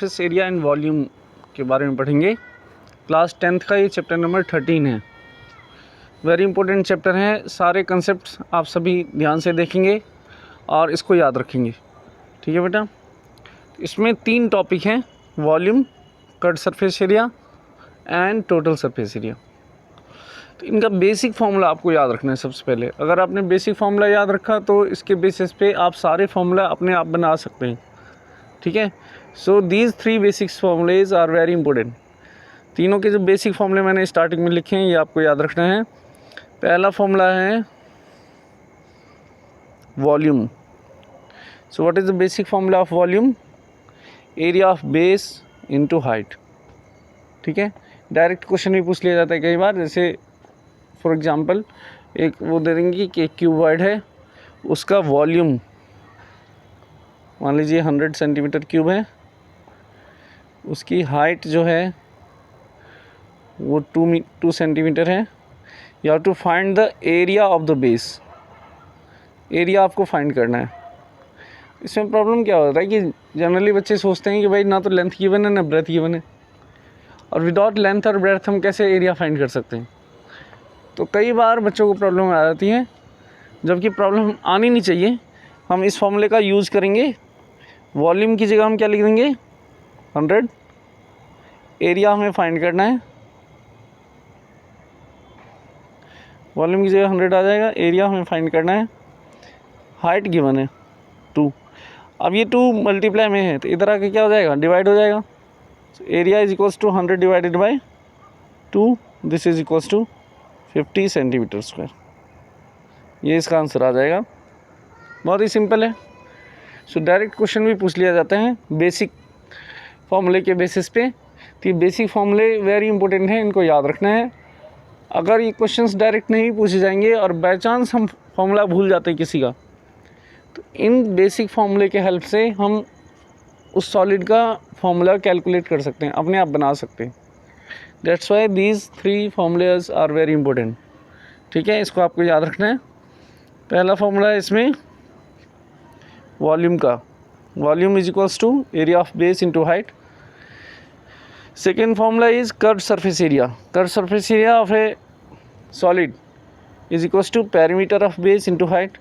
Surface area and volume के बारे में पढ़ेंगे। क्लास 10th का ये चैप्टर नंबर 13 है। वेरी इंपॉर्टेंट चैप्टर है। सारे कंसेप्ट आप सभी ध्यान से देखेंगे और इसको याद रखेंगे। ठीक है बेटा। इसमें 3 टॉपिक हैं, volume, cut surface area and total surface area. तो इनका बेसिक फार्मूला आपको याद रखना है सबसे पहले। अगर आपने बेसिक फार्मूला याद रखा तो इसके बेसिस पे आप सारे फार्मूला अपने आप बना सकते हैं। ठीक है। So these 3 basics formulas are very important. तीनों के जो बेसिक फार्मूले मैंने स्टार्टिंग में लिखे हैं ये आपको याद रखना है। पहला फार्मूला है volume. So what is the basic formula of volume? Area of base into height. ठीक है। डायरेक्ट क्वेश्चन भी पूछ लिया जाता है कई बार। जैसे फॉर एग्जांपल एक वो दे देंगे कि एक क्यूबॉइड है, उसका वॉल्यूम मान लीजिए 100 सेंटीमीटर क्यूब है, उसकी हाइट जो है वो 2 सेंटीमीटर है। You have to find the area of the base. Area आपको फाइंड करना है। इसमें प्रॉब्लम क्या होता है कि जनरली बच्चे सोचते हैं कि भाई ना तो लेंथ गिवन है ना ब्रेथ गिवन है, और विदाउट लेंथ और ब्रेथ हम कैसे एरिया फाइंड कर सकते हैं। तो कई बार बच्चों को प्रॉब्लम आ जाती है, जबकि प्रॉब्लम आनी नहीं चाहिए। हम इस फॉर्मूले का यूज़ करेंगे। वॉल्यूम की जगह हम क्या लिख देंगे? 100। एरिया हमें फाइंड करना है। वॉल्यूम की जगह 100 आ जाएगा, एरिया हमें फाइंड करना है। हाइट गिवन है 2। अब ये 2 मल्टीप्लाई में है तो इधर आके क्या हो जाएगा? डिवाइड हो जाएगा। Area is equals to 100 divided by 2। This is equals to 50 centimetre square. ये इसका आंसर आ जाएगा। बहुत ही सिंपल है। सो डायरेक्ट क्वेश्चन भी पूछ लिया जाता है बेसिक फॉर्मूले के बेसिस पे। तो ये बेसिक फॉर्मूले वेरी इंपॉर्टेंट है, इनको याद रखना है। अगर ये क्वेश्चंस डायरेक्ट नहीं पूछे जाएंगे और बाय चांस हम फॉर्मूला भूल जाते हैं किसी का, तो इन बेसिक फार्मूले के हेल्प से हम उस सॉलिड का फार्मूला कैलकुलेट कर सकते हैं, अपने आप बना सकते हैं। That's why these 3 formulas are very important. ठीक है, इसको आपको याद रखना है। पहला फार्मूला है इसमें वॉल्यूम का, volume is equals to area of base into height. Second formula is curved surface area. Curved surface area of a solid is equals to perimeter of base into height,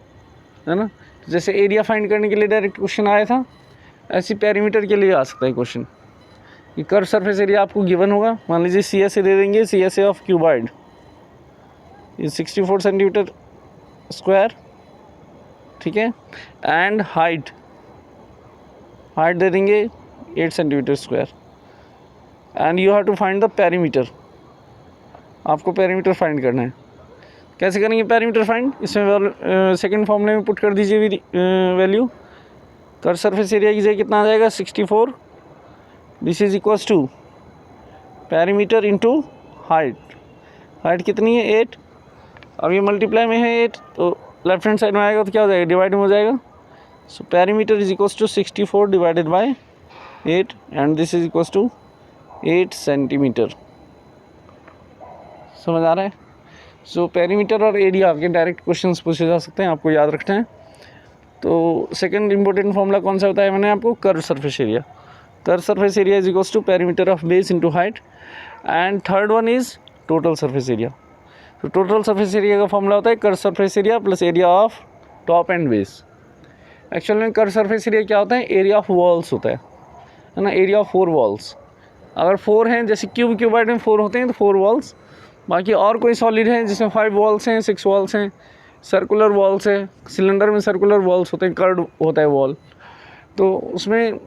है ना। जैसे area find करने के लिए direct question आया था, ऐसी perimeter के लिए आ सकता है क्वेश्चन। ये कर्व सरफेस एरिया आपको गिवन होगा। मान लीजिए CSA दे देंगे, CSA of cuboid is 64 centimetre square. ठीक है। एंड हाइट दे देंगे 8 centimetre square. And you have to find the perimeter. आपको पेरीमीटर फाइंड करना है। कैसे करेंगे पेरीमीटर फाइंड? इसमें सेकंड फॉर्मूले में पुट कर दीजिए वैल्यू। कर्व सरफेस एरिया की जगह कितना आ जाएगा? 64। This is equals to perimeter into height. Height कितनी है? 8। अब ये मल्टीप्लाई में है 8, तो लेफ्ट हैंड साइड में आएगा तो क्या हो जाएगा? डिवाइड में हो जाएगा। So perimeter is equals to 64 divided by 8 and this is equals to 8 centimetre. समझ आ रहा है? सो पेरीमीटर और एरिया के डायरेक्ट क्वेश्चंस पूछे जा सकते हैं, आपको याद रखना है। तो सेकंड इंपॉर्टेंट फॉर्मूला कौन सा बताया मैंने आपको? Curve surface area. Curve surface area is equals to perimeter of base into height. And third one is total surface area. तो टोटल सरफेस एरिया का फॉर्मूला होता है curve surface area plus area of top and base. Actual में curve surface area क्या होता है? Area of walls होता है ना। Area of 4 walls. अगर 4 हैं, जैसे क्यूबॉइड में 4 होते हैं तो 4 वॉल्स। बाकी और कोई सॉलिड है जिसमें 5 वॉल्स हैं, 6 वॉल्स हैं, सर्कुलर वॉल्स है, सिलेंडर में सर्कुलर वॉल्स होते हैं, कर्व होता है वॉल, तो उसमें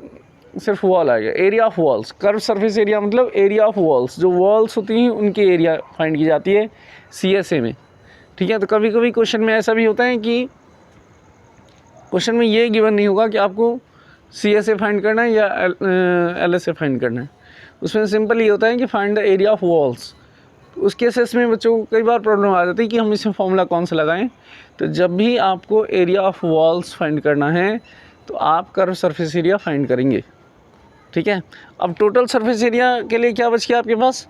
सिर्फ वॉल आएगा। Area of walls, curve surface area मतलब एरिया ऑफ वॉल्स। जो वॉल्स होती हैं उनकी एरिया फाइंड की जाती है CSA में। ठीक है। तो कभी कभी क्वेश्चन में ऐसा भी होता है कि क्वेश्चन में ये गिवन नहीं होगा कि आपको CSA फाइंड करना है या LSA फाइंड करना है। उसमें सिंपल ये होता है कि find the area of walls. उस केसेस में बच्चों को कई बार प्रॉब्लम आ जाती है कि हम इसमें फॉर्मूला कौन सा लगाएं। तो जब भी आपको एरिया ऑफ वॉल्स फाइंड करना है तो आप कर्व सरफेस एरिया फाइंड करेंगे। ठीक है। अब टोटल सरफेस एरिया के लिए क्या बच गया आपके पास?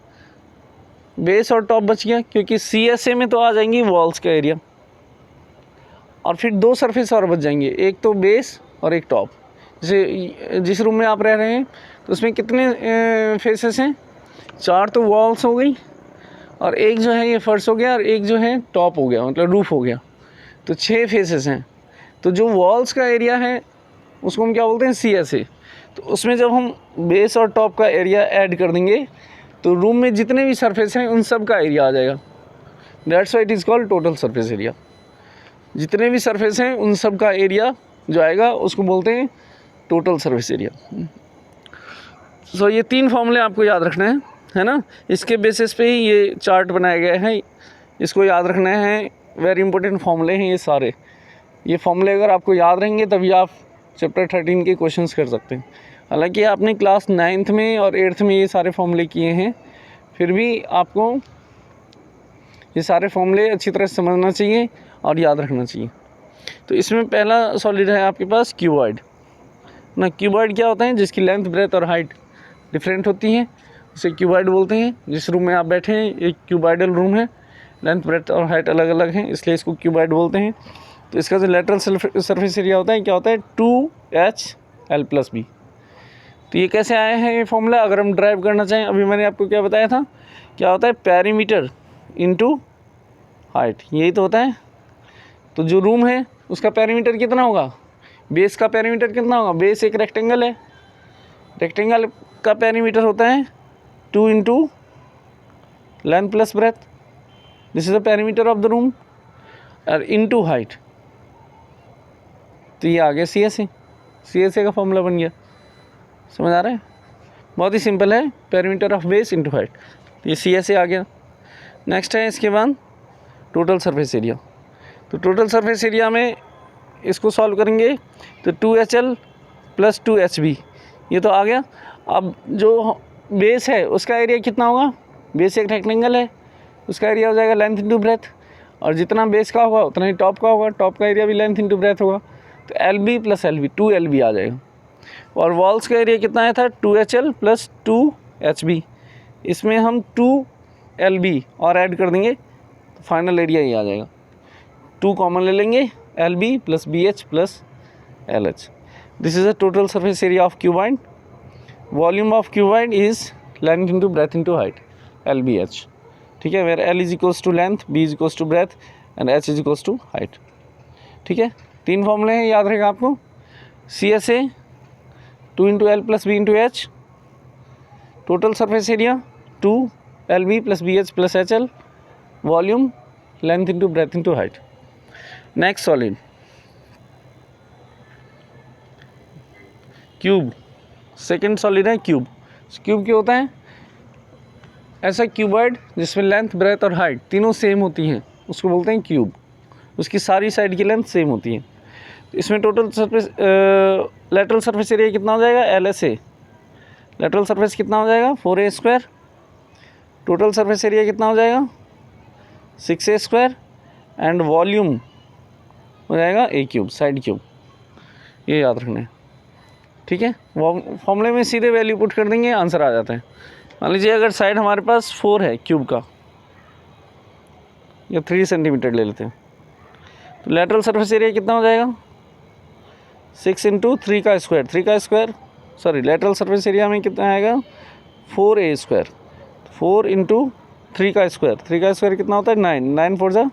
बेस और टॉप बच गया, क्योंकि CSA में तो आ जाएंगी वॉल्स का एरिया, और फिर 2 सरफेस और बच जाएंगे, एक तो बेस और एक टॉप। जैसे जिस रूम में आप रह रहे हैं तो उसमें कितने फेसेस हैं, 4 तो वॉल्स हो गई, और एक जो है ये फर्श हो गया, और एक जो है टॉप हो गया, मतलब रूफ हो गया, तो 6 फेसेस हैं। तो जो वॉल्स का एरिया है उसको हम क्या बोलते हैं, CSA। तो उसमें जब हम बेस और टॉप का एरिया ऐड कर देंगे तो रूम में जितने भी सरफेस हैं उन सब का एरिया आ जाएगा। That's why it is called total surface area. जितने भी सरफेस हैं उन सब का एरिया जो आएगा उसको बोलते हैं टोटल सरफेस एरिया। सो ये 3 फॉर्मूले आपको याद रखने हैं, है ना। इसके बेसिस पे ही ये चार्ट बनाया गया है, इसको याद रखना है। वेरी इंपॉर्टेंट फॉर्मूले हैं ये सारे। ये फॉर्मूले अगर आपको याद रहेंगे तभी आप चैप्टर 13 के क्वेश्चंस कर सकते हैं। हालांकि आपने क्लास 9th में और 8th में ये सारे फॉर्मूले किए हैं, फिर भी आपको ये सारे फॉर्मूले अच्छी तरह समझना चाहिए और याद रखना चाहिए। तो इसमें पहला सॉलिड है आपके पास क्यूबॉइड ना। क्यूबॉइड क्या होता है, जिसकी लेंथ, ब्रेथ और हाइट डिफरेंट होती है, उसे क्यूबॉइड बोलते हैं। जिस रूम में आप बैठे हैं एक क्यूबॉइडल रूम है, लेंथ, ब्रेथ और हाइट अलग अलग हैं, इसलिए इसको क्यूबॉइड बोलते हैं। तो इसका जो लेटरल सरफेस एरिया होता है क्या होता है, 2HL+B। तो ये कैसे आया है ये फॉर्मूला, अगर हम ड्राइव करना चाहें, अभी मैंने आपको क्या बताया था, क्या होता है, पेरीमीटर इनटू हाइट, यही तो होता है। तो जो रूम है उसका पेरीमीटर कितना होगा, बेस का पेरीमीटर कितना होगा, बेस एक रेक्टेंगल है, रेक्टेंगल का पेरीमीटर होता है 2 into length plus breadth, this is the perimeter of the room, और इनटू हाइट। तो ये आ गया CSA का फॉर्मूला बन गया। समझ आ रहा है, बहुत ही सिंपल है, perimeter of base into height. तो ये CSA आ गया। नेक्स्ट है इसके बाद टोटल सरफेस एरिया। तो टोटल सरफेस एरिया में इसको सॉल्व करेंगे तो 2HL + 2HB ये तो आ गया। अब जो बेस है उसका एरिया कितना होगा, बेस एक रेक्टेंगल है, उसका एरिया हो जाएगा लेंथ इंटू ब्रेथ, और जितना बेस का होगा उतना ही टॉप का होगा, टॉप का एरिया भी लेंथ इंटू ब्रेथ होगा, तो LB + LB 2LB आ जाएगा। और वॉल्स का एरिया कितना आया था, 2HL + 2HB, इसमें हम 2LB और ऐड कर देंगे तो फाइनल एरिया ही आ जाएगा। 2 कॉमन ले लेंगे, LB + BH + LH। This is the total surface area of cuboid. Volume of cuboid is length into breadth into height, LBH। ठीक है, where L = length, B = breadth and H = height. ठीक है, 3 फॉर्मूले हैं, याद रहेगा आपको। CSA 2 into L + B into H, total surface area 2LB + BH + HL, volume length into breadth into height. Next solid cube. Second solid है cube. Cube क्या होता है, ऐसा क्यूबॉइड जिसमें लेंथ, ब्रेथ और हाइट तीनों सेम होती हैं, उसको बोलते हैं क्यूब। उसकी सारी साइड की लेंथ सेम होती है। तो इसमें total surface lateral surface area कितना हो जाएगा, LSA। लेटरल सरफेस कितना हो जाएगा, 4A²। टोटल सरफेस एरिया कितना हो जाएगा, 6A²। एंड वॉल्यूम हो जाएगा A³, साइड क्यूब। ये याद रखना है। ठीक है, फॉर्मूले में सीधे वैल्यू पुट कर देंगे, आंसर आ जाता है। मान लीजिए अगर साइड हमारे पास 4 है क्यूब का, या 3 सेंटीमीटर ले लेते हैं, तो लेटरल सरफेस एरिया कितना हो जाएगा, 6 इंटू 3 का square, sorry lateral surface area में कितना आएगा, 4A²। 4 इंटू 3 का स्क्वायर कितना होता है, 9 4 जा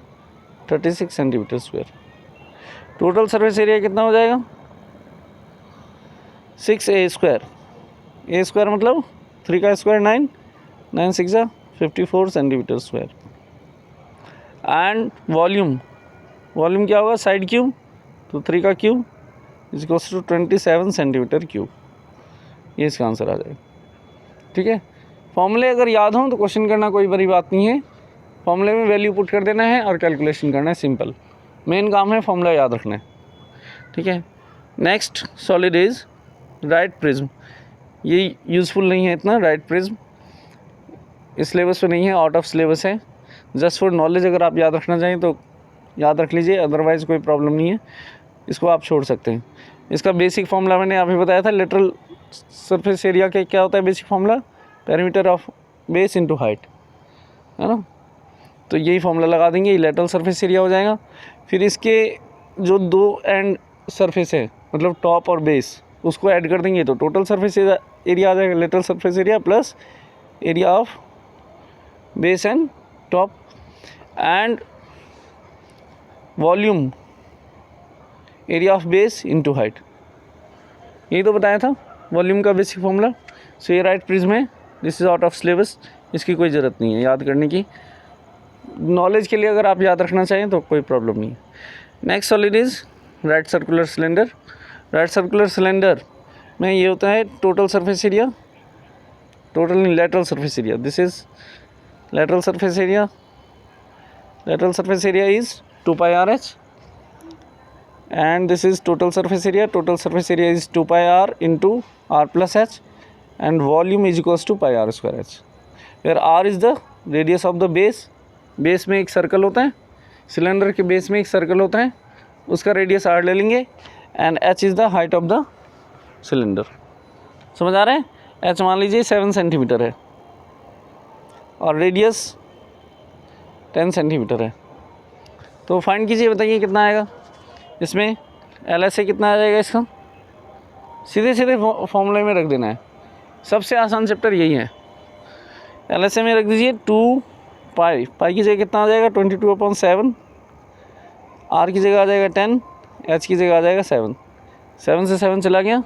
36 centimetre square. Total surface area कितना हो जाएगा, 6A²। A² मतलब 3 का स्क्वायर 9, 9 6 जा 54 सेंटीमीटर स्क्वायर। एंड वॉल्यूम क्या होगा, साइड क्यूब, तो 3 का क्यूब = 27 सेंटीमीटर क्यूब। ये इसका आंसर आ जाएगा। ठीक है, फॉर्मूले अगर याद हों तो क्वेश्चन करना कोई बड़ी बात नहीं है। फॉर्मूले में वैल्यू पुट कर देना है और कैलकुलेशन करना है, सिंपल। मेन काम है फॉर्मूला याद रखना है। ठीक है, next solid is right prism. ये यूज़फुल नहीं है इतना, राइट प्रिज्म इस सिलेबस पे नहीं है, आउट ऑफ सिलेबस है। जस्ट फॉर नॉलेज अगर आप याद रखना चाहें तो याद रख लीजिए, अदरवाइज़ कोई प्रॉब्लम नहीं है, इसको आप छोड़ सकते हैं। इसका बेसिक फार्मूला मैंने अभी बताया था। लेटरल सरफेस एरिया के क्या होता है basic formula, perimeter of base into height, है ना। तो यही फार्मूला लगा देंगे, लेटरल सरफेस एरिया हो जाएगा। फिर इसके जो 2 एंड सरफेस है, मतलब टॉप और बेस, उसको ऐड कर देंगे तो टोटल सरफेस एरिया आ जाएगा, lateral surface area plus area of base and top and volume area of base into height. यही तो बताया था वॉल्यूम का बेसिक फॉर्मूला। सो ये राइट प्रिज्म है, this is out of syllabus, इसकी कोई ज़रूरत नहीं है याद करने की। नॉलेज के लिए अगर आप याद रखना चाहें तो कोई प्रॉब्लम नहीं है। Next solid is right circular cylinder. Right circular cylinder में ये होता है टोटल सरफेस एरिया, टोटल नहीं lateral surface area, this is lateral surface area. Lateral surface area is 2 pi RH and this is total surface area. Total surface area is 2 pi R into R plus H and volume is equals to pi R square H, where R is the radius of the base. Base में एक circle होता है, cylinder के base में एक circle होता है, उसका रेडियस R ले लेंगे and H is the height of the cylinder. समझ आ रहा है? H मान लीजिए 7 सेंटीमीटर है और रेडियस 10 सेंटीमीटर है, तो फाइंड कीजिए, बताइए कितना आएगा। इसमें LSA कितना आ जाएगा इसका, सीधे सीधे फॉर्मूले में रख देना है, सबसे आसान चैप्टर यही है। LSA में रख दीजिए 2 पाई, पाई की जगह कितना आ जाएगा 22/7, R की जगह आ जाएगा 10, H की जगह आ जाएगा 7, 7 से 7 चला गया,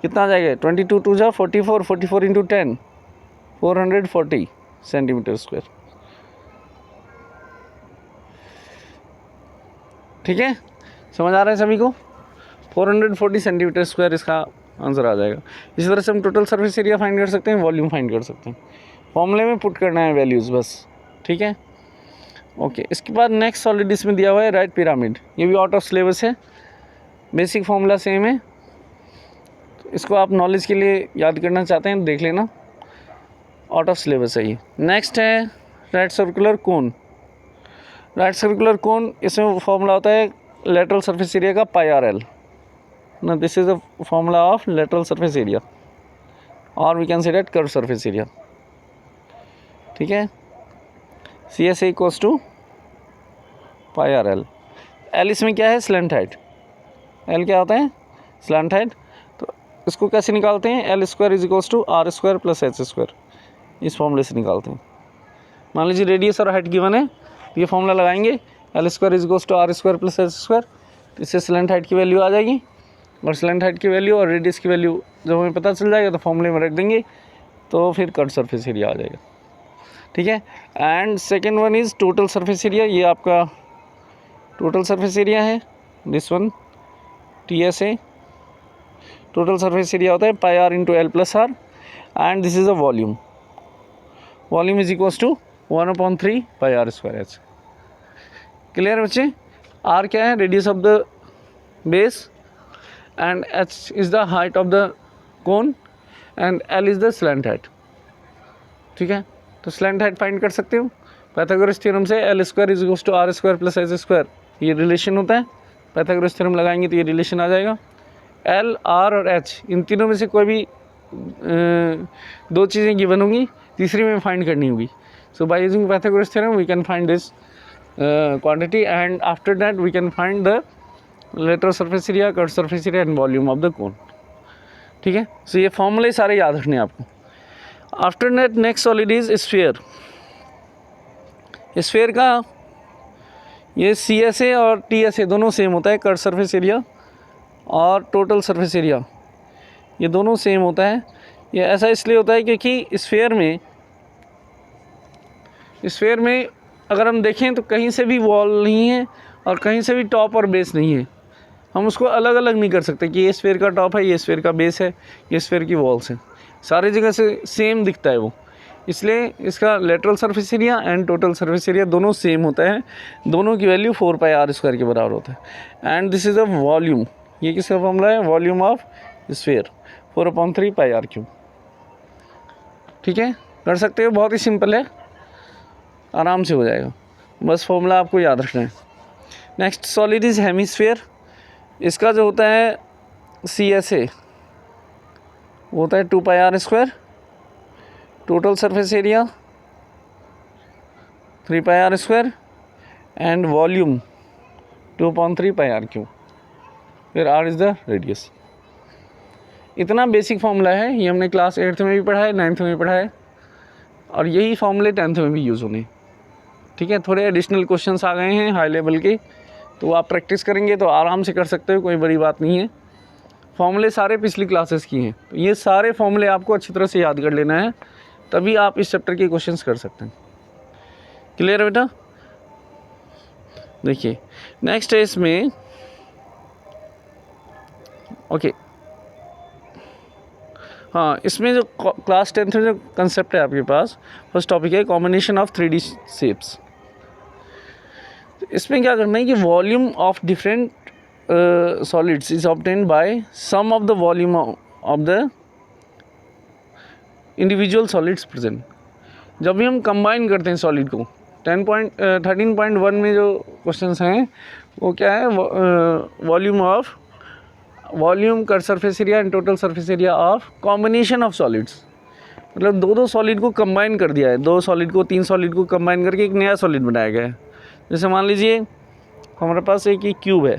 कितना आ जाएगा 22 2 जा 44, 44 इंटू 10 440 सेंटीमीटर स्क्वायर। ठीक है, समझ आ रहा है सभी को? 440 सेंटीमीटर स्क्वायर इसका आंसर आ जाएगा। इसी तरह से हम टोटल सरफेस एरिया फाइंड कर सकते हैं, वॉल्यूम फाइंड कर सकते हैं, फॉर्मूले में पुट करना है वैल्यूज़ बस। ठीक है, ओके। इसके बाद नेक्स्ट सॉलिड इसमें दिया हुआ है राइट पिरामिड, ये भी आउट ऑफ सिलेबस है, बेसिक फॉर्मूला सेम है, तो इसको आप नॉलेज के लिए याद करना चाहते हैं देख लेना, आउट ऑफ सिलेबस है ये। नेक्स्ट है right circular cone. Right circular cone, इसमें फॉर्मूला होता है लेटरल सरफेस एरिया का पाई आर एल ना, this is the formula of lateral surface area और we can say that curve surface area. ठीक है, C S A equals to pi R L. L इसमें क्या है, स्लैंट हाइट। एल क्या होता है, स्लैंट हाइट। तो इसको कैसे निकालते हैं, L square is equals to R square plus H square, इस फॉर्मूले से निकालते हैं। मान लीजिए रेडियस और हाइट गिवन है, ये फॉर्मूला लगाएंगे, L square is equals to R square plus H square, इससे स्लैंट हाइट की वैल्यू आ जाएगी और स्लैंट हाइट की वैल्यू और रेडियस की वैल्यू जब हमें पता चल जाएगा तो फॉर्मूले में रख देंगे, तो फिर कर्व सरफेस एरिया आ जाएगा। ठीक है, and second one is total surface area. ये आपका टोटल सरफेस एरिया है, this one TSA। Total surface area होता है pi R into L plus R and this is a volume. Volume is equals to 1/3 pi R square H. Clear बच्चे? R क्या है, radius of the base and H is the height of the cone and L is the slant height. ठीक है, तो slant height find कर सकते हो Pythagoras theorem से, L square is equals to R square plus H square, ये relation होता है, पाइथागोरस थ्योरम लगाएंगे तो ये रिलेशन आ जाएगा। एल, आर और एच, इन तीनों में से कोई भी दो चीज़ें गिवन होंगी, तीसरी में फाइंड करनी होगी। So by using Pythagoras theorem we can find this quantity and after that we can find the lateral surface area, curved surface area and volume of the cone। ठीक है, सो ये फॉर्मूले सारे याद रखने हैं आपको। After that next solid is sphere. Sphere का ये CSA और TSA दोनों सेम होता है, कर्व सरफेस एरिया और टोटल सरफेस एरिया ये दोनों सेम होता है। ये ऐसा इसलिए होता है क्योंकि स्फीयर में अगर हम देखें तो कहीं से भी वॉल नहीं है और कहीं से भी टॉप और बेस नहीं है, हम उसको अलग अलग नहीं कर सकते कि ये स्फीयर का टॉप है, ये स्फीयर का बेस है, ये स्फीयर की वॉल्स हैं, सारी जगह से सेम दिखता है वो, इसलिए इसका lateral surface area and total surface area दोनों सेम होता है, दोनों की वैल्यू 4 पाई आर स्क्वायर के बराबर होता है। And this is a volume, ये किसका फॉर्मूला है, volume of sphere 4/3 pi R cube. ठीक है, कर सकते हो, बहुत ही सिंपल है, आराम से हो जाएगा, बस फॉर्मूला आपको याद रखना है। Next solid is hemisphere. इसका जो होता है CSA वो होता है 2 pi R square, total surface area 3 pi R square and volume 2/3 pi R cube, फिर R इज़ द रेडियस। इतना बेसिक फॉर्मूला है, ये हमने क्लास 8th में भी पढ़ा है, 9th में भी पढ़ा है, और यही फॉर्मूले 10th में भी यूज़ होंगे। ठीक है, थोड़े एडिशनल क्वेश्चंस आ गए हैं हाई लेवल के, तो आप प्रैक्टिस करेंगे तो आराम से कर सकते हो, कोई बड़ी बात नहीं है। फॉर्मूले सारे पिछली क्लासेस की हैं, तो ये सारे फॉर्मूले आपको अच्छी तरह से याद कर लेना है, तभी आप इस चैप्टर के क्वेश्चंस कर सकते हैं। क्लियर है बेटा? देखिए नेक्स्ट है इसमें, ओके हाँ, इसमें जो क्लास 10th में जो कंसेप्ट है आपके पास, फर्स्ट टॉपिक है कॉम्बिनेशन ऑफ 3D शेप्स। इसमें क्या करना है कि volume of different solids is obtained by sum of the volume of the individual solids present. जब भी हम कंबाइन करते हैं सॉलिड को, 13.1 में जो क्वेश्चंस हैं वो क्या है, volume curved surface area and total surface area of combination of solids. मतलब दो सॉलिड को कंबाइन कर दिया है, 2 सॉलिड को 3 सॉलिड को कंबाइन करके एक नया सॉलिड बनाया गया है। जैसे मान लीजिए हमारे पास एक क्यूब है,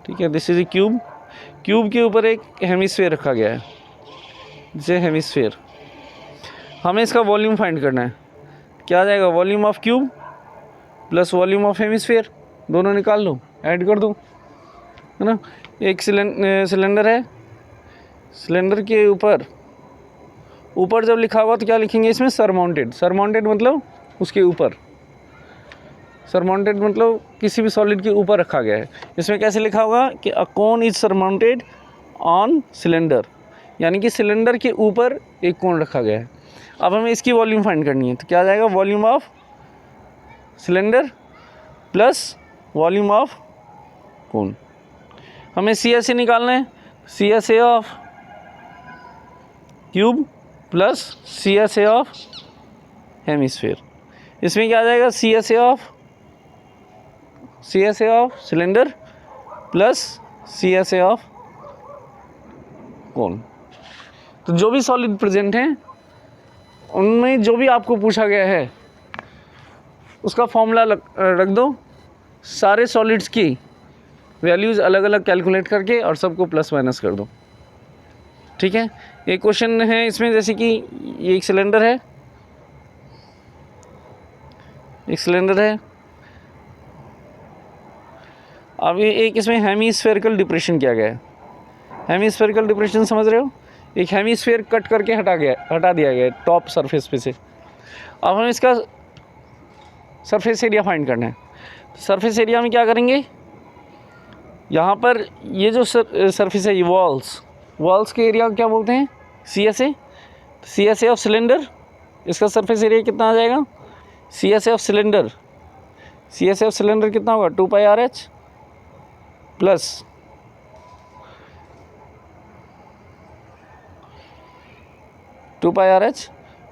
ठीक है, this is a cube. Cube के ऊपर एक हेमिस्फीयर रखा गया है, जैसे हेमिस्फीयर। हमें इसका वॉल्यूम फाइंड करना है। क्या आ जाएगा, volume of cube plus volume of hemisphere, दोनों निकाल लो, ऐड कर दो, है ना। एक सिलेंडर है, सिलेंडर के ऊपर जब लिखा होगा तो क्या लिखेंगे इसमें, सरमाउंटेड। सरमाउंटेड मतलब उसके ऊपर, सरमाउंटेड मतलब किसी भी सॉलिड के ऊपर रखा गया है। इसमें कैसे लिखा होगा कि a cone is surmounted on cylinder, यानी कि सिलेंडर के ऊपर एक कोन रखा गया है। अब हमें इसकी वॉल्यूम फाइंड करनी है, तो क्या आ जाएगा, volume of cylinder plus volume of cone. हमें CSA निकालना है, CSA of cube plus CSA of hemisphere. इसमें क्या आ जाएगा, CSA of cylinder plus CSA of cone. तो जो भी सॉलिड प्रेजेंट हैं उनमें जो भी आपको पूछा गया है उसका फॉर्मूला रख दो, सारे सॉलिड्स की वैल्यूज़ अलग अलग कैलकुलेट करके और सबको प्लस माइनस कर दो। ठीक है, एक क्वेश्चन है इसमें, जैसे कि ये एक सिलेंडर है, अब ये एक इसमें हेमीस्फेरिकल डिप्रेशन किया गया है। हेमीस्फेरिकल डिप्रेशन समझ रहे हो, एक हेमीस्फेयर कट करके हटा दिया गया है टॉप सरफेस पे से। अब हम इसका सरफेस एरिया फाइंड करना है। सरफेस एरिया में क्या करेंगे, यहाँ पर ये जो सरफेस है, ये वॉल्स के एरिया को क्या बोलते हैं, CSA ऑफ सिलेंडर। इसका सरफेस एरिया कितना आ जाएगा, CSA ऑफ सिलेंडर कितना होगा, 2πRH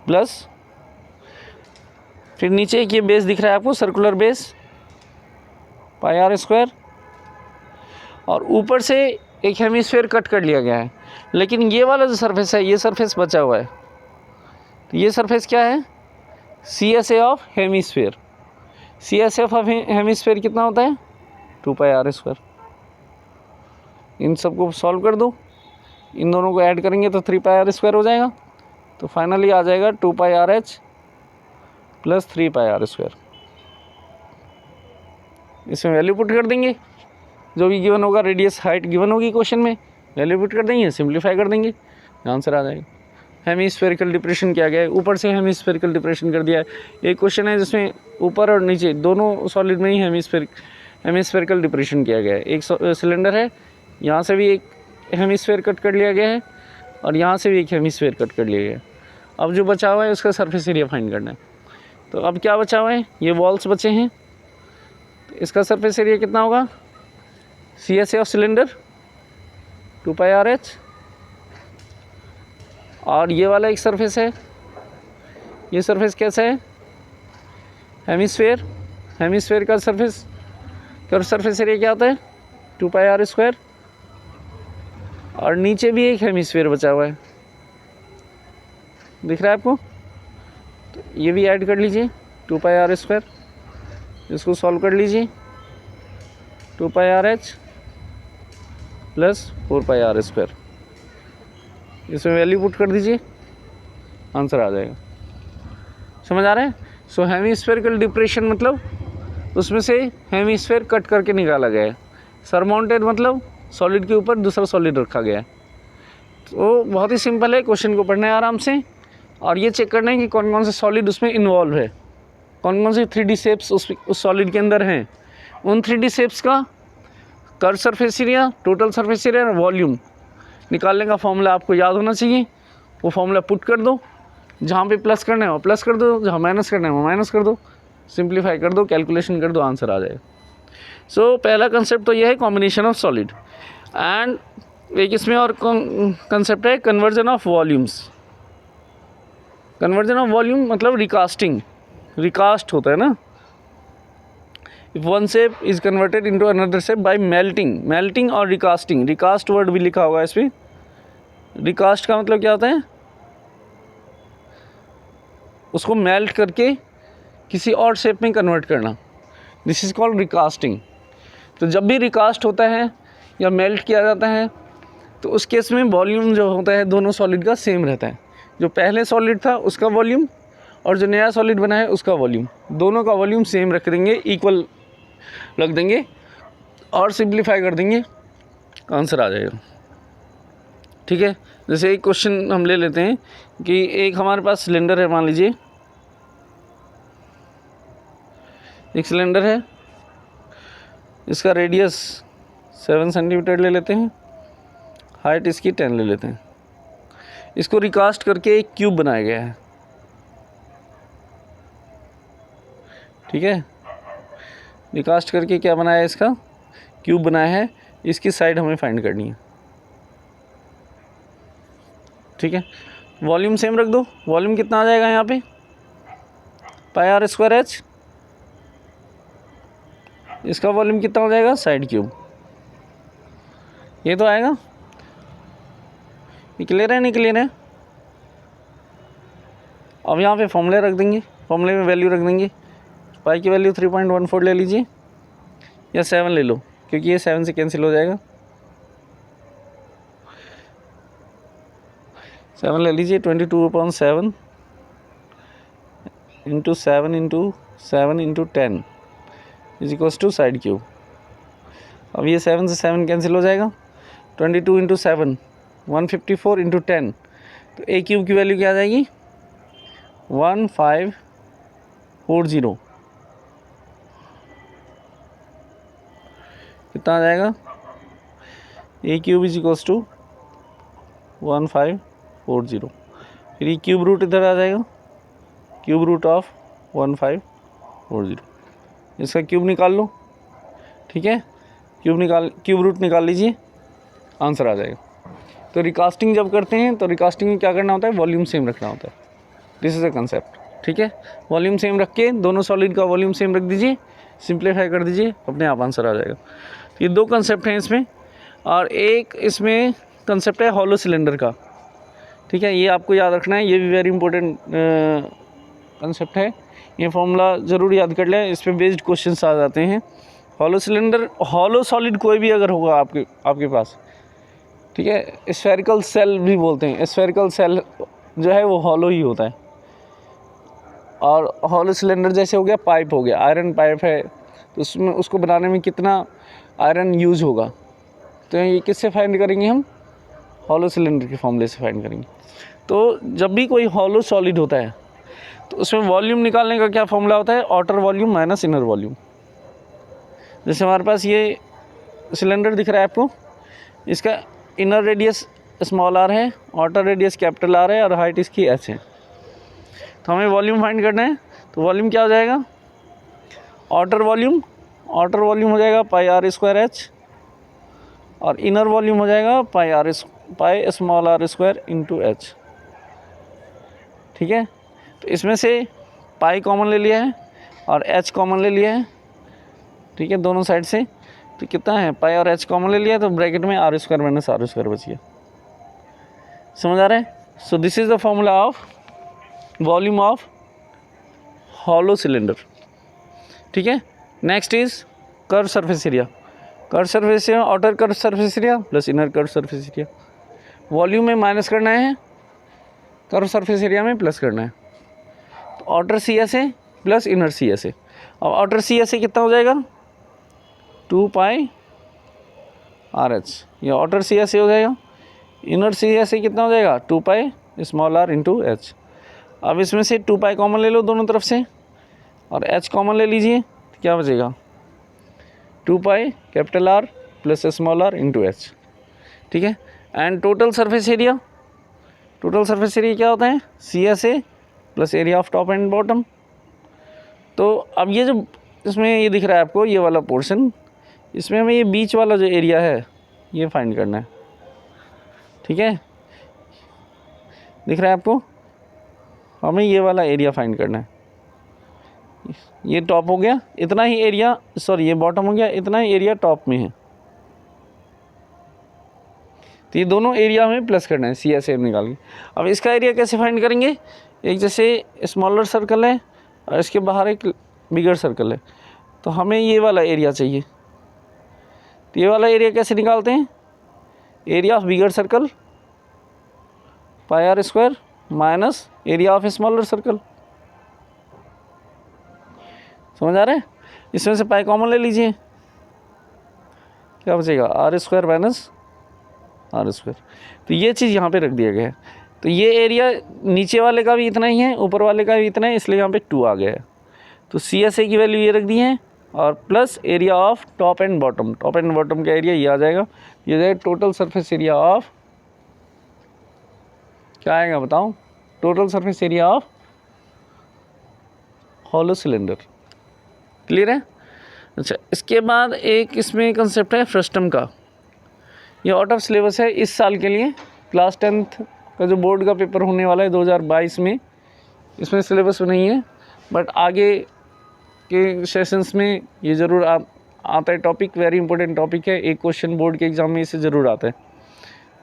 प्लस फिर नीचे एक ये बेस दिख रहा है आपको, सर्कुलर बेस, πr², और ऊपर से एक हेमिस्फीयर कट कर लिया गया है। लेकिन ये वाला जो सरफेस है, ये सरफेस बचा हुआ है, तो ये सरफेस क्या है, CSA of hemisphere. CSA of hemisphere कितना होता है, 2πr²। इन सबको सॉल्व कर दो, इन दोनों को ऐड करेंगे तो 3πr² हो जाएगा। तो फाइनली आ जाएगा 2πRH प्लस 3πr²। इसमें वैल्यू पुट कर देंगे, जो भी गिवन होगा, रेडियस हाइट गिवन होगी क्वेश्चन में, वैल्यू पुट कर देंगे, सिंप्लीफाई कर देंगे, आंसर आ जाएगा। हेमीस्फेरिकल डिप्रेशन किया गया है, ऊपर से हेमीस्फेरिकल डिप्रेशन कर दिया है। एक क्वेश्चन है जिसमें ऊपर और नीचे दोनों सॉलिड में ही हेमीस्फेरिकल डिप्रेशन किया गया है। एक सिलेंडर है, यहाँ से भी एक हेमीस्फेयर कट कर लिया गया है और यहाँ से भी एक हेमीस्फेयर कट कर लिया गया है। अब जो बचा हुआ है उसका सरफेस एरिया फाइंड करना है। तो अब क्या बचा हुआ है, ये वॉल्स बचे हैं, तो इसका सरफेस एरिया कितना होगा, CSA ऑफ सिलेंडर 2πRH, और ये वाला एक सरफेस है, ये सरफेस कैसा है, हेमिस्फेयर का सरफेस एरिया क्या होता है, 2πr², और नीचे भी एक हेमिस्फेयर बचा हुआ है, दिख रहा है आपको। तो ये भी ऐड कर लीजिए, 2πr², इसको सॉल्व कर लीजिए, 2πRH प्लस 4πr²। इसमें वैल्यू पुट कर दीजिए, आंसर आ जाएगा। समझ आ रहा है? सो हेमीस्फेरिकल डिप्रेशन मतलब उसमें से हेमीस्फेयर कट करके निकाला गया है। सरमाउंटेड मतलब सॉलिड के ऊपर दूसरा सॉलिड रखा गया है। तो बहुत ही सिंपल है, क्वेश्चन को पढ़ना है आराम से और ये चेक करना है कि कौन कौन से सॉलिड उसमें इन्वॉल्व है, कौन कौन से 3D शेप्स उस सॉलिड के अंदर हैं। उन 3D शेप्स का curve surface area, total surface area और वॉल्यूम निकालने का फॉर्मूला आपको याद होना चाहिए। वो फॉर्मूला पुट कर दो, जहाँ पे प्लस करना है वो प्लस कर दो, जहाँ माइनस करना है वो माइनस कर दो, सिंप्लीफाई कर दो, कैलकुलेशन कर दो, आंसर आ जाएगा। सो पहला कंसेप्ट तो ये है कॉम्बिनेशन ऑफ सॉलिड। एंड एक इसमें और कंसेप्ट है conversion of volumes. Conversion of volume मतलब रिकास्टिंग, रिकास्ट होता है ना। If one shape is converted into another shape by melting, melting और रिकास्टिंग, रिकास्ट वर्ड भी लिखा हुआ है इस पर। रिकास्ट का मतलब क्या होता है? उसको मेल्ट करके किसी और शेप में कन्वर्ट करना, दिस इज़ कॉल्ड रिकास्टिंग। तो जब भी रिकास्ट होता है या मेल्ट किया जाता है तो उस केस में वॉल्यूम जो होता है दोनों सॉलिड का सेम रहता है। जो पहले सॉलिड था उसका वॉल्यूम और जो नया सॉलिड बना है उसका वॉल्यूम, दोनों का वॉल्यूम सेम रख देंगे, इक्वल रख देंगे और सिंप्लीफाई कर देंगे, आंसर आ जाएगा। ठीक है, जैसे एक क्वेश्चन हम ले लेते हैं कि एक हमारे पास सिलेंडर है, मान लीजिए एक सिलेंडर है, इसका रेडियस 7 सेंटीमीटर ले लेते हैं, हाइट इसकी 10 ले लेते हैं। इसको रिकास्ट करके एक क्यूब बनाया गया है। ठीक है, रिकास्ट करके क्या बनाया है? इसका क्यूब बनाया है। इसकी साइड हमें फाइंड करनी है। ठीक है, वॉल्यूम सेम रख दो। वॉल्यूम कितना आ जाएगा यहाँ पे? πr²h। इसका वॉल्यूम कितना हो जाएगा? Side cube. ये तो आएगा। ये क्लियर है? नहीं क्लियर है? अब यहाँ पे फॉर्मूले रख देंगे, फॉर्मूले में वैल्यू रख देंगे। पाई की वैल्यू 3.14 ले लीजिए या 7 ले लो, क्योंकि ये 7 से कैंसिल हो जाएगा। 7 ले लीजिए, 22/7 into 7 into 7 into 10 is equals to side cube. अब ये 7 से 7 कैंसिल हो जाएगा। 22 इंटू 7 154 इंटू 10, तो ए क्यूब की वैल्यू क्या आ जाएगी? 1540। कितना आ जाएगा? ए क्यूब इज इक्वल्स टू 1540। फिर ये क्यूब रूट इधर आ जाएगा, क्यूब रूट ऑफ 1540। इसका क्यूब निकाल लो। ठीक है, क्यूब रूट निकाल लीजिए, आंसर आ जाएगा। तो रिकास्टिंग जब करते हैं तो रिकास्टिंग में क्या करना होता है? वॉल्यूम सेम रखना होता है। This is a concept. ठीक है, वॉल्यूम सेम रख के दोनों सॉलिड का वॉल्यूम सेम रख दीजिए, सिंप्लीफाई कर दीजिए, अपने आप आंसर आ जाएगा। ये दो कंसेप्ट हैं इसमें, और एक इसमें कंसेप्ट है हॉलो सिलेंडर का। ठीक है, ये आपको याद रखना है, ये भी वेरी इंपॉर्टेंट कंसेप्ट है। ये फॉर्मूला ज़रूर याद कर लें, इस पर बेस्ड क्वेश्चंस आ जाते हैं। हॉलो सिलेंडर, हॉलो सॉलिड कोई भी अगर होगा आपके पास, ठीक है, स्फेरिकल सेल भी बोलते हैं। स्फेरिकल सेल जो है वो हॉलो ही होता है। और हॉलो सिलेंडर जैसे हो गया, पाइप हो गया, आयरन पाइप है, तो उसमें उसको बनाने में कितना आयरन यूज़ होगा, तो ये किससे फाइंड करेंगे हम? हॉलो सिलेंडर के फॉर्मूले से फाइंड करेंगे। तो जब भी कोई हॉलो सॉलिड होता है तो उसमें वॉल्यूम निकालने का क्या फॉर्मूला होता है? Outer volume minus inner volume. जैसे हमारे पास ये सिलेंडर दिख रहा है आपको, इसका इनर रेडियस स्मॉल आर है, आउटर रेडियस कैपिटल आर है और हाइट इसकी एच है। तो हमें वॉल्यूम फाइंड करना है, तो वॉल्यूम क्या हो जाएगा? आउटर वॉल्यूम हो जाएगा πr²h और इनर वॉल्यूम हो जाएगा pi small r² into H. ठीक है, तो इसमें से पाई कॉमन ले लिया है और एच कॉमन ले लिया है। ठीक है, दोनों साइड से, तो कितना है? पाई और एच कॉमन ले लिया, तो ब्रैकेट में r² माइनस r² बच गया। समझ आ रहा है? So this is the formula of volume of hollow cylinder. ठीक है, next is curve surface area. Curve surface area, outer curve surface area plus inner curve surface area. Volume में minus करना है, कर्व सरफेस एरिया में plus करना है। तो outer C S A plus inner C S A. अब outer C S A कितना हो जाएगा, 2 पाई आर एच, ये आउटर सी एस ए हो जाएगा। इनर सी एस ए कितना हो जाएगा, 2 pi small R into H. अब इसमें से 2 पाई कॉमन ले लो दोनों तरफ से और एच कॉमन ले लीजिए, तो क्या बचेगा, 2 pi capital R plus small R into H. ठीक है। And total surface area, total surface area क्या होता है, C S A plus area of top and bottom. तो अब ये जो इसमें ये दिख रहा है आपको, ये वाला पोर्शन, इसमें हमें ये बीच वाला जो एरिया है ये फाइंड करना है। ठीक है, दिख रहा है आपको, हमें ये वाला एरिया फाइंड करना है। ये टॉप हो गया, इतना ही एरिया, सॉरी ये बॉटम हो गया, इतना ही एरिया टॉप में है। तो ये दोनों एरिया हमें प्लस करना है सी एस ए निकाल के। अब इसका एरिया कैसे फाइंड करेंगे, एक जैसे स्मॉलर सर्कल है और इसके बाहर एक बिगर सर्कल है, तो हमें ये वाला एरिया चाहिए। तो ये वाला एरिया कैसे निकालते हैं, area of bigger circle pi R square minus area of smaller circle. समझ आ रहा है, इसमें से पाई कॉमन ले लीजिए, क्या बचेगा, R square minus R square. तो ये चीज़ यहाँ पे रख दिया गया है। तो ये एरिया नीचे वाले का भी इतना ही है, ऊपर वाले का भी इतना है, इसलिए यहाँ पे 2 आ गया है। तो सी एस ए की वैल्यू ये रख दी है और plus area of top and bottom, top and bottom का एरिया ये आ जाएगा, ये जाएगा टोटल सरफेस एरिया ऑफ, क्या आएगा बताओ, total surface area of hollow cylinder. Clear है। अच्छा, इसके बाद एक इसमें कंसेप्ट है फ्रस्टम का, ये आउट ऑफ सिलेबस है इस साल के लिए, क्लास 10th का जो बोर्ड का पेपर होने वाला है 2022 में, इसमें सिलेबस नहीं है, बट आगे के सेशंस में ये ज़रूर आता है टॉपिक, वेरी इंपॉर्टेंट टॉपिक है, एक क्वेश्चन बोर्ड के एग्ज़ाम में इसे ज़रूर आता है।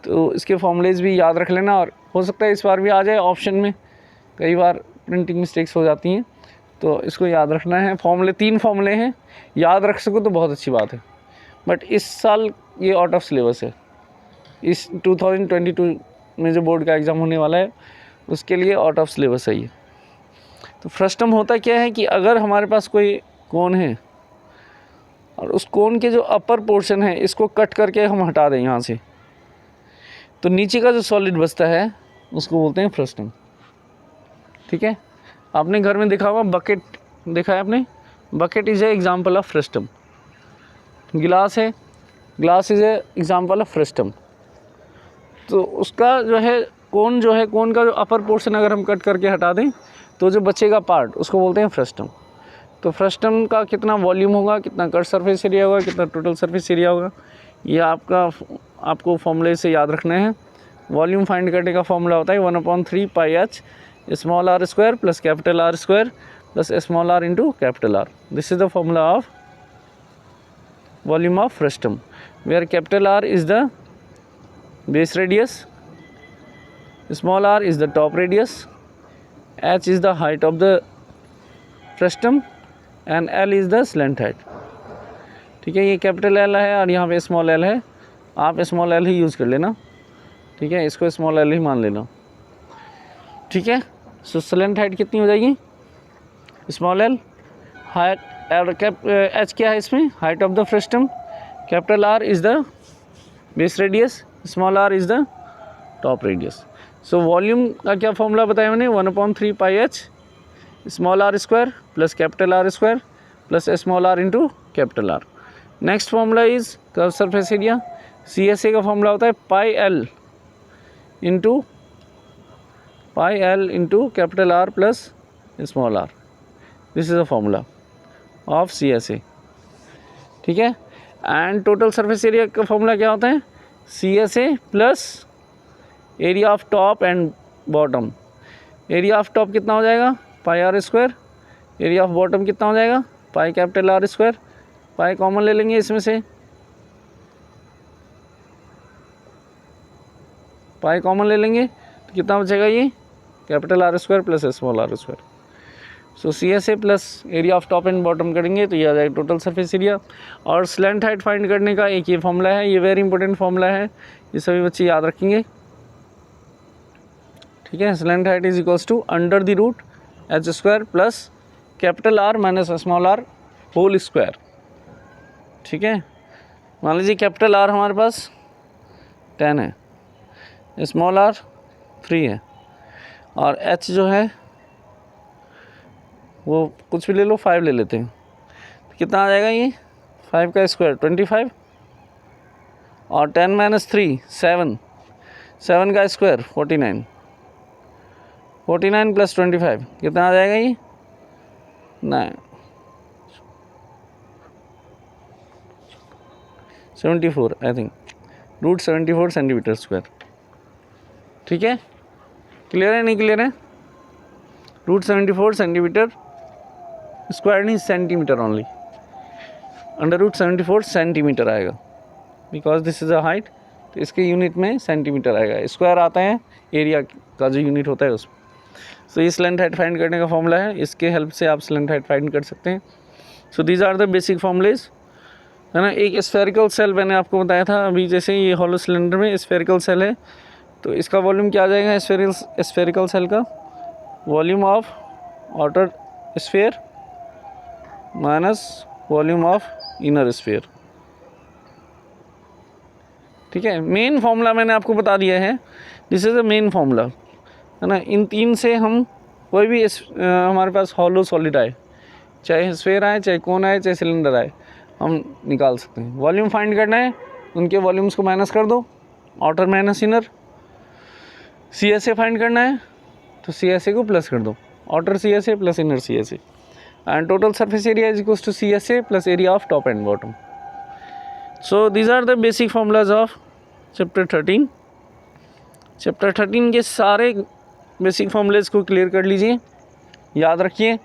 तो इसके फॉर्मूलेज भी याद रख लेना, और हो सकता है इस बार भी आ जाए ऑप्शन में, कई बार प्रिंटिंग मिस्टेक्स हो जाती हैं, तो इसको याद रखना है। फॉर्मूले 3 फॉर्मूले हैं, याद रख सको तो बहुत अच्छी बात है, बट इस साल ये आउट ऑफ सिलेबस है। इस 2022 में जो बोर्ड का एग्ज़ाम होने वाला है उसके लिए आउट ऑफ सिलेबस है ये। तो फ्रस्टम होता क्या है कि अगर हमारे पास कोई कोन है और उस कोन के जो अपर पोर्शन है इसको कट करके हम हटा दें यहाँ से, तो नीचे का जो सॉलिड बचता है उसको बोलते हैं फ्रस्टम। ठीक है, आपने घर में देखा होगा बकेट, देखा है आपने, bucket is a example of frustum. गिलास है, glass is a example of frustum. तो उसका जो है कोन, जो है कोन का जो अपर पोर्शन अगर हम कट करके हटा दें तो जो बचेगा पार्ट उसको बोलते हैं फ्रस्टम। तो फ्रस्टम का कितना वॉल्यूम होगा, कितना कट सरफेस एरिया होगा, कितना टोटल सरफेस एरिया होगा, ये आपको फॉर्मूले से याद रखना है। वॉल्यूम फाइंड करने का फॉर्मूला होता है 1/3 pi H small R square plus capital R square plus small R into capital R. This is the formula of volume of frustum, where capital R is the base radius, small r is the top radius, h is the height of the frustum and l is the slant height। ठीक है, ये capital L है और यहाँ पे small l है, आप small l ही use कर लेना। ठीक है, इसको स्मॉल l ही मान लेना। ठीक है, सो स्लैंट हाइट कितनी हो जाएगी, स्मॉल l, हाइट h क्या है इसमें, height of the frustum, capital R is the base radius, small r is the top radius. So volume का क्या फॉर्मूला बताया मैंने, 1/3 pi H small r square plus capital R square plus small r into capital R। Next formula is curve surface area, CSA का formula होता है pi L into capital R plus small r। This is the formula of CSA। ठीक है, and total surface area का formula क्या होता है, CSA plus area of top and bottom. Area of top कितना हो जाएगा, pi R square, area of bottom कितना हो जाएगा, पाई कैपिटल आर स्क्वायर। पाई कॉमन ले लेंगे इसमें से, पाई कॉमन ले लेंगे तो कितना बचेगा, ये capital R square plus small R square. So C S A plus area of top and bottom करेंगे तो ये आ जाएगा टोटल सरफेस एरिया। और स्लैंट हाइट फाइंड करने का एक ये फॉर्मूला है, ये वेरी इंपॉर्टेंट फॉर्मूला है, ये सभी बच्चे याद रखेंगे, ठीक है। Slant height is equals to under the root H square plus capital R minus small R whole square, ठीक है। मान लीजिए कैपिटल आर हमारे पास 10 है, स्मॉल आर 3 है, और एच जो है वो कुछ भी ले लो, 5 ले लेते हैं, तो कितना आ जाएगा ये 5 का स्क्वायर 25, और 10 माइनस 3 7, 7 का स्क्वायर 49, 49 प्लस 25 कितना आ जाएगा ये 9, 74 I think, root 74 centimetre square, ठीक है। क्लियर है नहीं क्लियर है? रूट 74 सेंटीमीटर स्क्वायर नहीं, centimetre only, under root 74 centimetre आएगा, because this is a height, तो इसके यूनिट में सेंटीमीटर आएगा, स्क्वायर आता है एरिया का जो यूनिट होता है उसमें। सो ये स्लैंट हाइट फाइंड करने का फॉर्मूला है, इसके हेल्प से आप स्लैंट हाइट फाइंड कर सकते हैं। So these are the basic formulas, है ना। एक स्फेरिकल सेल मैंने आपको बताया था अभी, जैसे ये हॉलो सिलेंडर में स्फेरिकल सेल है, तो इसका वॉल्यूम क्या आ जाएगा स्फेरिकल सेल का, volume of outer sphere minus volume of inner sphere, ठीक है। मेन फॉर्मूला मैंने आपको बता दिया है, this is a main formula, है ना। इन तीन से हम कोई भी हमारे पास हॉलो सॉलिड आए, चाहे स्फेयर आए, चाहे कोन आए, चाहे सिलेंडर आए, हम निकाल सकते हैं। वॉल्यूम फाइंड करना है, उनके वॉल्यूम्स को माइनस कर दो, outer minus inner. C S A find करना है तो सी एस ए को प्लस कर दो, outer C S A plus inner C S A, and total surface area is equals to CSA plus area of top and bottom. So these are the basic formulas of chapter 13. chapter 13 के सारे basic formulas को clear कर लीजिए, याद रखिए,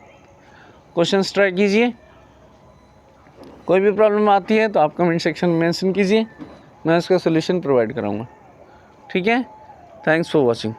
questions try कीजिए। कोई भी प्रॉब्लम आती है तो आप कमेंट सेक्शन में मेंशन कीजिए, मैं इसका सोल्यूशन प्रोवाइड कराऊंगा, ठीक है। Thanks for watching.